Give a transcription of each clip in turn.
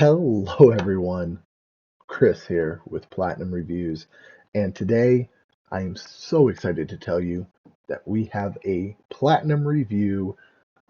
Hello, everyone. Chris here with Platinum Reviews, and today I am so excited to tell you that we have a Platinum review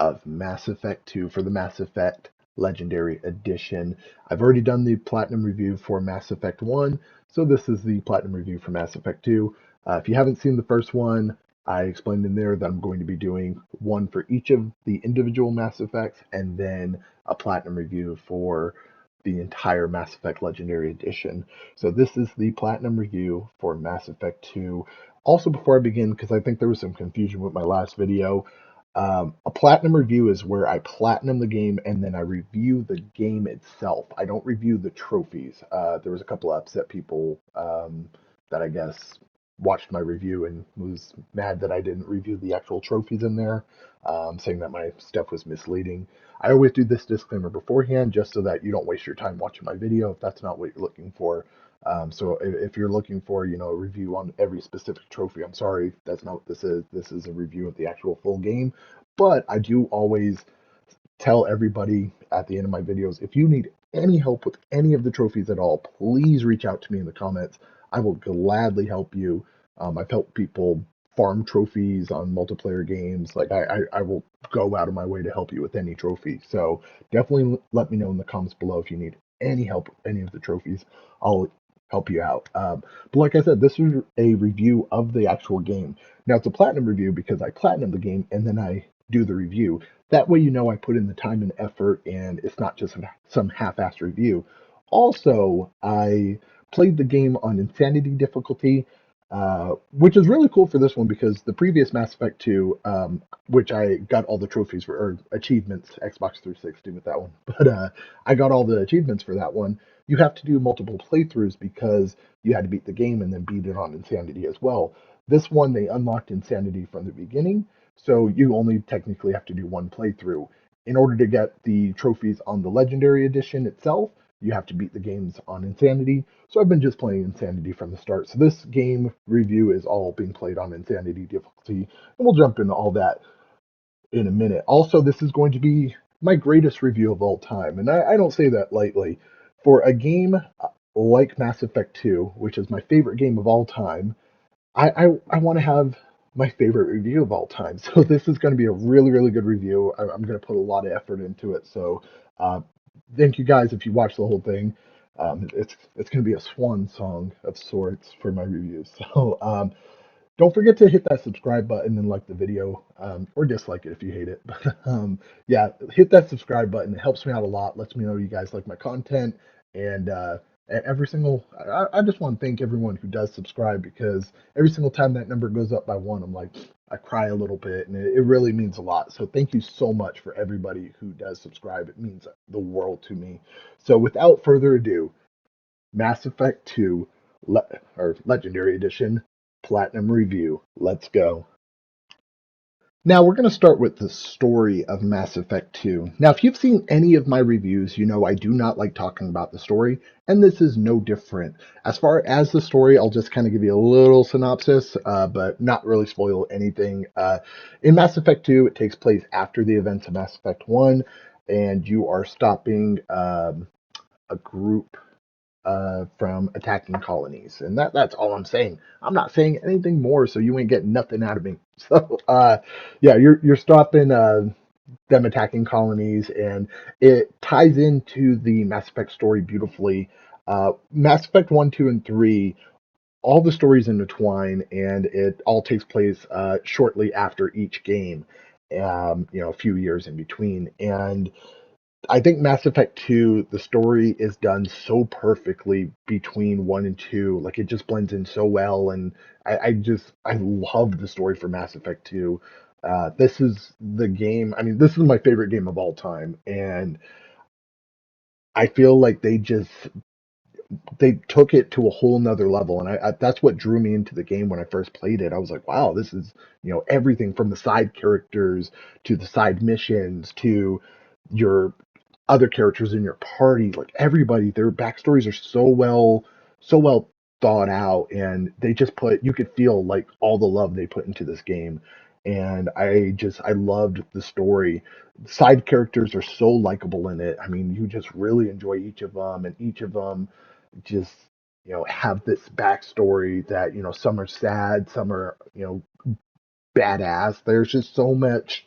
of Mass Effect 2 for the Mass Effect Legendary Edition. I've already done the Platinum review for Mass Effect 1, so this is the Platinum review for Mass Effect 2. If you haven't seen the first one, I explained in there that I'm going to be doing one for each of the individual Mass Effects and then a Platinum review for the entire Mass Effect Legendary Edition. So this is the Platinum review for Mass Effect 2. Also, before I begin, because I think there was some confusion with my last video, a platinum review is where I platinum the game and then I review the game itself. I don't review the trophies. There was a couple of upset people that I guess watched my review and was mad that I didn't review the actual trophies in there, saying that my stuff was misleading. I always do this disclaimer beforehand just so that you don't waste your time watching my video if that's not what you're looking for. So if you're looking for, a review on every specific trophy, I'm sorry, that's not what this is. This is a review of the actual full game. But I do always tell everybody at the end of my videos, if you need any help with any of the trophies at all, please reach out to me in the comments. I will gladly help you. I've helped people farm trophies on multiplayer games. Like I will go out of my way to help you with any trophy. So definitely let me know in the comments below if you need any help with any of the trophies. I'll help you out. But like I said, this is a review of the actual game. Now it's a platinum review because I platinum the game and then I do the review. That way, I put in the time and effort, and it's not just some half-assed review. Also, I played the game on Insanity difficulty, which is really cool for this one because the previous Mass Effect 2, which I got all the trophies for, or achievements, Xbox 360 with that one, but I got all the achievements for that one. You have to do multiple playthroughs because you had to beat the game and then beat it on Insanity as well. This one, they unlocked Insanity from the beginning, so you only technically have to do one playthrough. In order to get the trophies on the Legendary Edition itself, you have to beat the games on Insanity. So I've been just playing Insanity from the start. So this game review is all being played on Insanity difficulty, and we'll jump into all that in a minute. Also, this is going to be my greatest review of all time, and I don't say that lightly. For a game like Mass Effect 2, which is my favorite game of all time, I want to have my favorite review of all time. So this is going to be a really, really good review. I'm going to put a lot of effort into it. So uh, thank you guys if you watch the whole thing. It's going to be a swan song of sorts for my reviews. So don't forget to hit that subscribe button and like the video, or dislike it if you hate it. But yeah, hit that subscribe button. It helps me out a lot. Lets me know you guys like my content. And every single, I just want to thank everyone who does subscribe because every single time that number goes up by one, I'm like, I cry a little bit, and it really means a lot. So thank you so much for everybody who does subscribe. It means the world to me. So without further ado, Mass Effect 2 or Legendary Edition Platinum Review. Let's go. Now we're going to start with the story of Mass Effect 2. Now, if you've seen any of my reviews, you know I do not like talking about the story, and this is no different. As far as the story, I'll just kind of give you a little synopsis, but not really spoil anything. In Mass Effect 2, it takes place after the events of Mass Effect 1, and you are stopping a group from attacking colonies. And that's all I'm saying. I'm not saying anything more, so you ain't getting nothing out of me. So yeah, you're stopping them attacking colonies, and it ties into the Mass Effect story beautifully. Mass Effect 1, 2, and 3, all the stories intertwine, and it all takes place shortly after each game, a few years in between. And I think Mass Effect 2, the story is done so perfectly between 1 and 2. Like, it just blends in so well. And I love the story for Mass Effect 2. This is the game. I mean, this is my favorite game of all time. And I feel like they took it to a whole nother level. And that's what drew me into the game when I first played it. I was like, wow, this is, everything from the side characters to the side missions to your other characters in your party, like everybody, their backstories are so well thought out, and they just you could feel like all the love they put into this game. and I loved the story. Side characters are so likable in it. I mean, you just really enjoy each of them, and each of them just have this backstory that some are sad, some are badass. There's just so much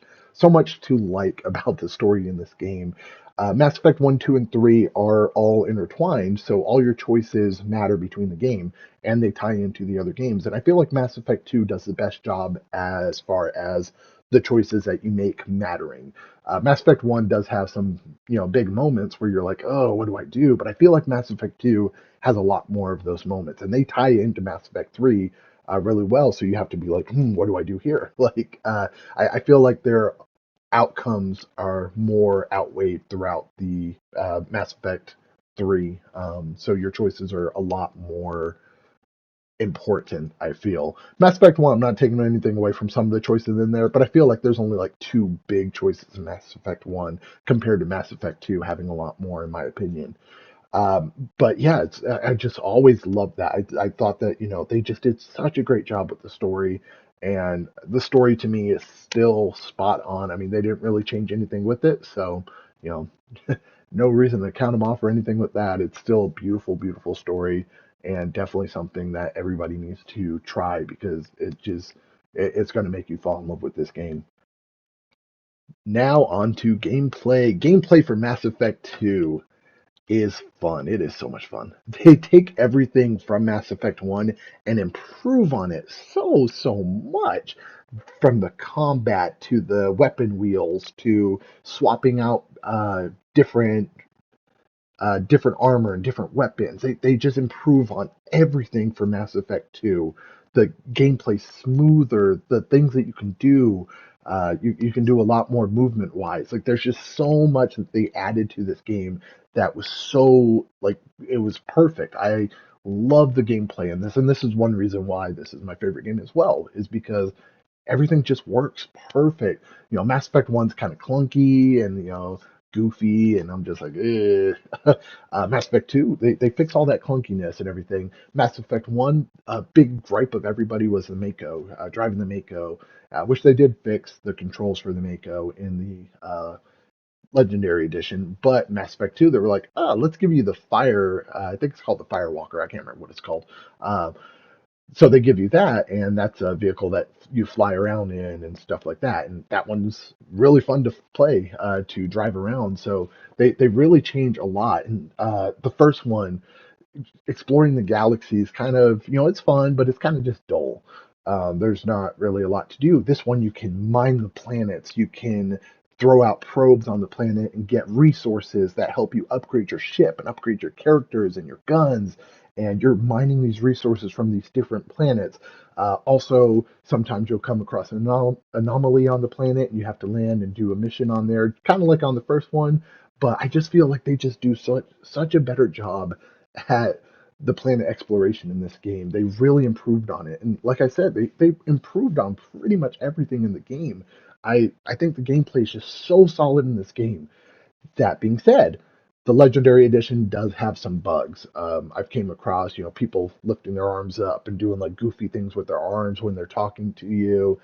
to like about the story in this game. Mass Effect 1, 2, and 3 are all intertwined, so all your choices matter between the game, and they tie into the other games. And I feel like Mass Effect 2 does the best job as far as the choices that you make mattering. Mass Effect 1 does have some, big moments where you're like, oh, what do I do? But I feel like Mass Effect 2 has a lot more of those moments, and they tie into Mass Effect 3 really well. So you have to be like, what do I do here? Like, I feel like their outcomes are more outweighed throughout the Mass Effect 3. So your choices are a lot more important, I feel. Mass Effect 1, I'm not taking anything away from some of the choices in there, but I feel like there's only like two big choices in Mass Effect 1 compared to Mass Effect 2 having a lot more, in my opinion. But yeah, I just always loved that. I thought that, they just did such a great job with the story. And the story to me is still spot on. I mean, they didn't really change anything with it. So, you know, no reason to count them off or anything with that. It's still a beautiful, beautiful story and definitely something that everybody needs to try because it's going to make you fall in love with this game. Now on to gameplay. Gameplay for Mass Effect 2 is fun. It is so much fun. They take everything from Mass Effect 1 and improve on it so much. From the combat to the weapon wheels to swapping out different armor and different weapons. They just improve on everything for Mass Effect 2. The gameplay smoother, the things that you can do. You can do a lot more movement wise. Like there's just so much that they added to this game that was so like it was perfect. I love the gameplay in this, and this is one reason why this is my favorite game as well, is because everything just works perfect. Mass Effect 1's kind of clunky and, goofy, and I'm just like, eh. Mass Effect 2, they fix all that clunkiness and everything. Mass Effect 1, a big gripe of everybody was the Mako, driving the Mako, which they did fix the controls for the Mako in the Legendary Edition. But Mass Effect 2, they were like, oh, let's give you the Fire, I think it's called the Firewalker, I can't remember what it's called. Uh, so they give you that, and that's a vehicle that you fly around in and stuff like that. And that one's really fun to play, to drive around. So they really change a lot. And the first one, exploring the galaxy, is kind of, it's fun, but it's kind of just dull. There's not really a lot to do. This one, you can mine the planets, you can throw out probes on the planet and get resources that help you upgrade your ship and upgrade your characters and your guns. And you're mining these resources from these different planets. Also, sometimes you'll come across an anomaly on the planet and you have to land and do a mission on there, kind of like on the first one. But I just feel like they just do such a better job at the planet exploration in this game. They really improved on it. And like I said, they improved on pretty much everything in the game. I think the gameplay is just so solid in this game. That being said, the Legendary Edition does have some bugs. I've came across, people lifting their arms up and doing like goofy things with their arms when they're talking to you.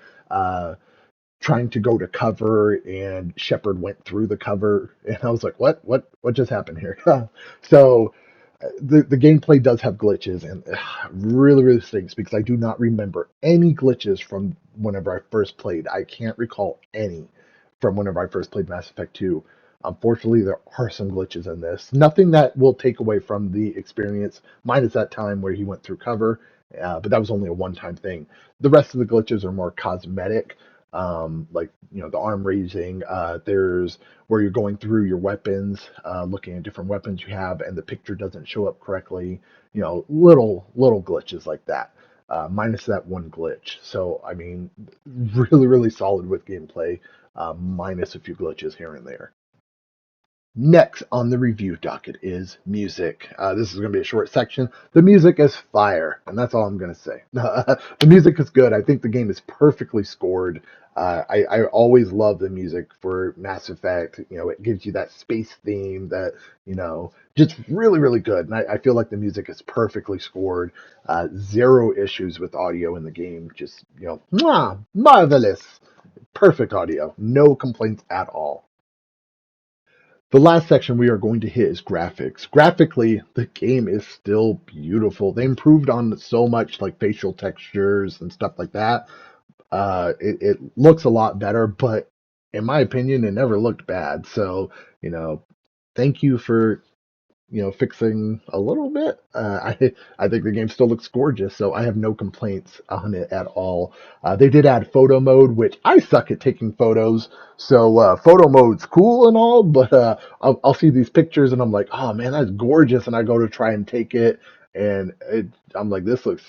Trying to go to cover, and Shepard went through the cover, and I was like, what just happened here? So the gameplay does have glitches, and really stinks because I do not remember any glitches from whenever I first played. I can't recall any from whenever I first played Mass Effect 2. Unfortunately, there are some glitches in this. Nothing that will take away from the experience, minus that time where he went through cover, but that was only a one-time thing. The rest of the glitches are more cosmetic, like the arm raising. There's where you're going through your weapons, looking at different weapons you have, and the picture doesn't show up correctly. Little glitches like that. Minus that one glitch. So I mean, really solid with gameplay, minus a few glitches here and there. Next on the review docket is music. This is going to be a short section. The music is fire, and that's all I'm going to say. The music is good. I think the game is perfectly scored. I always love the music for Mass Effect. You know, it gives you that space theme that, just really, really good. And I feel like the music is perfectly scored. Zero issues with audio in the game. Just, marvelous. Perfect audio. No complaints at all. The last section we are going to hit is graphics. Graphically, the game is still beautiful. They improved on so much, like facial textures and stuff like that. It looks a lot better, but in my opinion, it never looked bad. So, you know, thank you for fixing a little bit. I think the game still looks gorgeous, so I have no complaints on it at all. They did add photo mode, which I suck at taking photos, so photo mode's cool and all, but I'll see these pictures and I'm like, oh man, that's gorgeous, and I go to try and take it, and I'm like, this looks.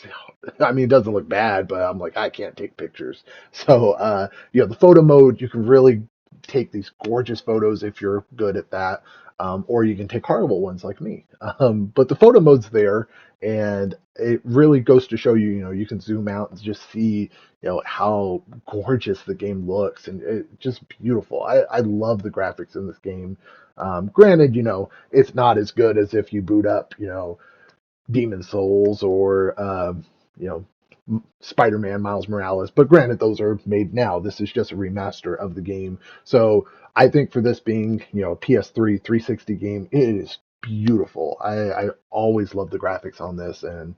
I mean, it doesn't look bad, but I'm like, I can't take pictures. So, the photo mode, you can really take these gorgeous photos if you're good at that, or you can take horrible ones like me. But the photo mode's there, and it really goes to show you, you can zoom out and just see, how gorgeous the game looks, and it's just beautiful. I love the graphics in this game. Granted, it's not as good as if you boot up, Demon Souls or you know Spider-Man Miles Morales. But granted, those are made now. This is just a remaster of the game. So I think for this being a PS3 360 game, it is beautiful. I always love the graphics on this, and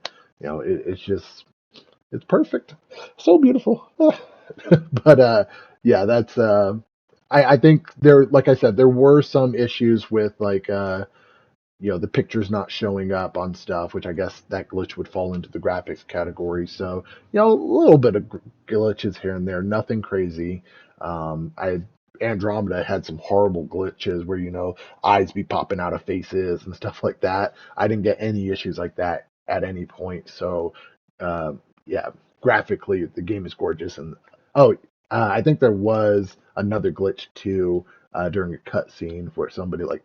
it's perfect, so beautiful. But yeah, that's I think there, like I said, there were some issues with like the pictures not showing up on stuff, which I guess that glitch would fall into the graphics category. So, a little bit of glitches here and there, nothing crazy. I Andromeda had some horrible glitches where eyes be popping out of faces and stuff like that. I didn't get any issues like that at any point. So, uh, yeah, graphically the game is gorgeous. And oh, I think there was another glitch too during a cutscene where somebody like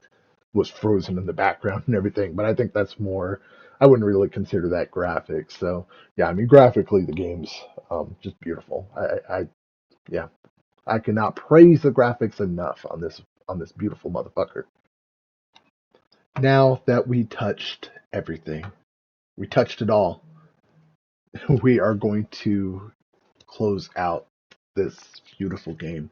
was frozen in the background and everything. But I think that's more. I wouldn't really consider that graphics. So yeah, I mean graphically the game's just beautiful. Yeah, I cannot praise the graphics enough on this beautiful motherfucker. Now that we touched everything, we touched it all. We are going to close out this beautiful game.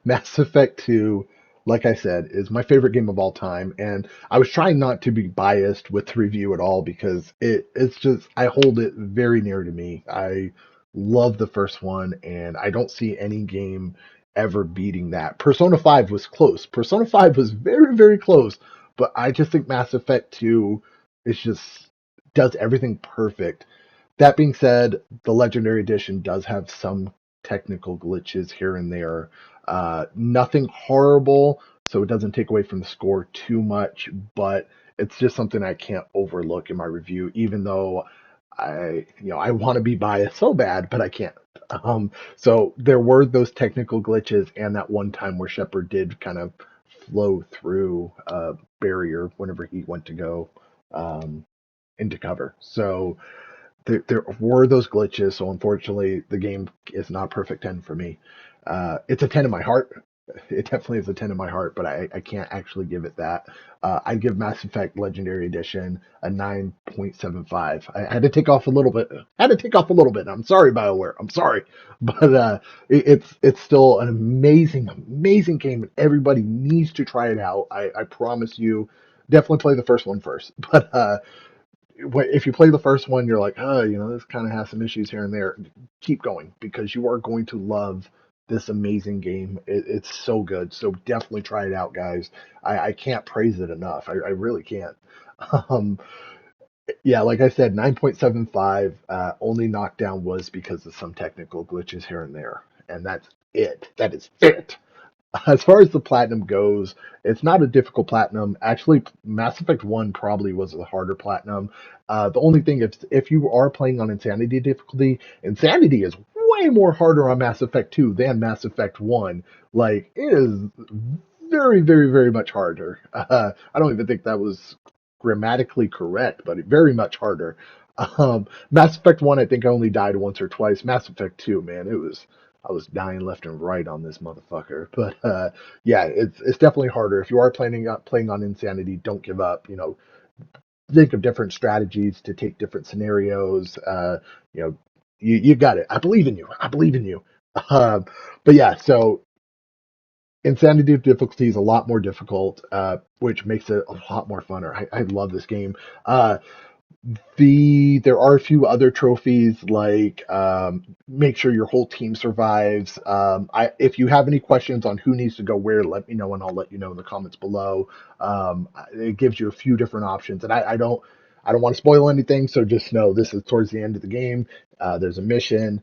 Mass Effect 2, like I said, is my favorite game of all time, and I was trying not to be biased with the review at all because it's just I hold it very near to me. I love the first one, and I don't see any game ever beating that. Persona 5 was close. Persona 5 was very, very close, but I just think Mass Effect 2 is just does everything perfect. That being said, the Legendary Edition does have some technical glitches here and there. Nothing horrible, so it doesn't take away from the score too much, but it's just something I can't overlook in my review, even though I want to be biased so bad, but I can't. So there were those technical glitches, and that one time where Shepard did kind of flow through a barrier whenever he went to go um, into cover. So there were those glitches, so unfortunately, the game is not a perfect 10 for me. It's a 10 in my heart. It definitely is a 10 in my heart, but I can't actually give it that. I give Mass Effect Legendary Edition a 9.75. I had to take off a little bit. I'm sorry, BioWare. I'm sorry, but it's still an amazing, amazing game, and everybody needs to try it out. I promise you. Definitely play the first one first, but if you play the first one, you're like, oh, this kind of has some issues here and there. Keep going because you are going to love this amazing game. It's so good. So definitely try it out, guys. I can't praise it enough. I really can't. Um, yeah, like I said, 9.75 only knockdown was because of some technical glitches here and there. And that's it. That is it. As far as the platinum goes, it's not a difficult platinum. Actually, Mass Effect 1 probably was a harder platinum. The only thing is, if you are playing on Insanity difficulty, Insanity is way more harder on Mass Effect 2 than Mass Effect 1. Like, it is very, very, very much harder. I don't even think that was grammatically correct, but very much harder. Mass Effect 1, I think I only died once or twice. Mass Effect 2, man, I was dying left and right on this motherfucker. But yeah, it's definitely harder. If you are planning on playing on Insanity, don't give up. Think of different strategies to take different scenarios. You know, you got it. I believe in you. I believe in you. Um, but yeah, so Insanity difficulty is a lot more difficult, which makes it a lot more funner. I love this game. Uh, there are a few other trophies like make sure your whole team survives. If you have any questions on who needs to go where, let me know and I'll let you know in the comments below. It gives you a few different options, and I don't want to spoil anything, so just know this is towards the end of the game. There's a mission.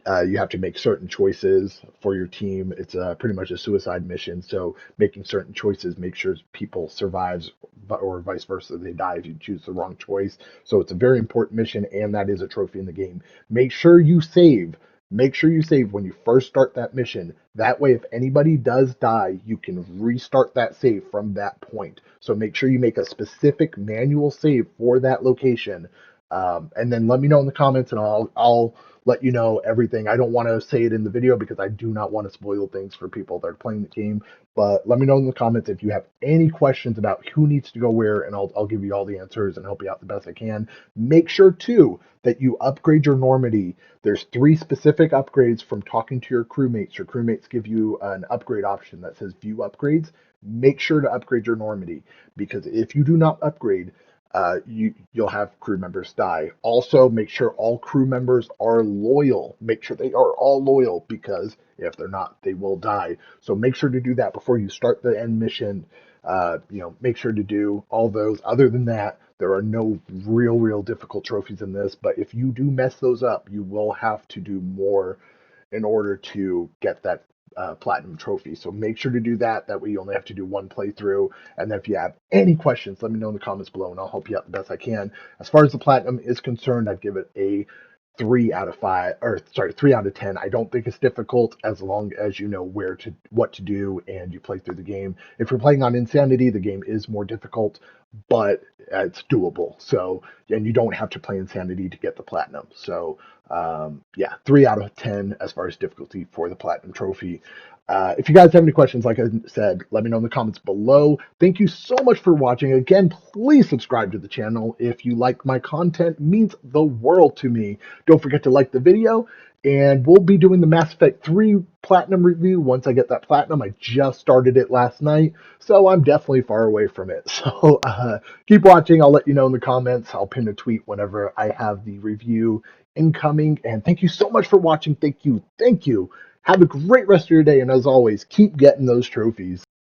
You have to make certain choices for your team. It's pretty much a suicide mission. So making certain choices, make sure people survives, or vice versa, they die if you choose the wrong choice. So it's a very important mission, and that is a trophy in the game. Make sure you save. Make sure you save when you first start that mission. That way, if anybody does die, you can restart that save from that point. So make sure you make a specific manual save for that location. And then let me know in the comments, and I'll let you know everything. I don't want to say it in the video because I do not want to spoil things for people that are playing the game. But let me know in the comments if you have any questions about who needs to go where, and I'll give you all the answers and help you out the best I can. Make sure too that you upgrade your Normandy. There's 3 specific upgrades from talking to your crewmates. Your crewmates give you an upgrade option that says view upgrades. Make sure to upgrade your Normandy, because if you do not upgrade, you'll have crew members die. Also, make sure all crew members are loyal. Make sure they are all loyal, because if they're not, they will die. So make sure to do that before you start the end mission. Make sure to do all those. Other than that, there are no real difficult trophies in this. But if you do mess those up, you will have to do more in order to get that platinum trophy. So make sure to do that. That way you only have to do one playthrough. And then if you have any questions, let me know in the comments below and I'll help you out the best I can. As far as the platinum is concerned, I'd give it a 3 out of 5, or sorry, 3 out of 10. I don't think it's difficult as long as you know what to do and you play through the game. If you're playing on Insanity, the game is more difficult, but it's doable. So, and you don't have to play Insanity to get the platinum. So, yeah, 3 out of 10 as far as difficulty for the platinum trophy. If you guys have any questions, like I said, let me know in the comments below. Thank you so much for watching. Again, please subscribe to the channel if you like my content. It means the world to me. Don't forget to like the video, and we'll be doing the Mass Effect 3 Platinum review once I get that Platinum. I just started it last night, so I'm definitely far away from it. So keep watching. I'll let you know in the comments. I'll pin a tweet whenever I have the review incoming. And thank you so much for watching. Thank you. Thank you. Have a great rest of your day. And as always, keep getting those trophies.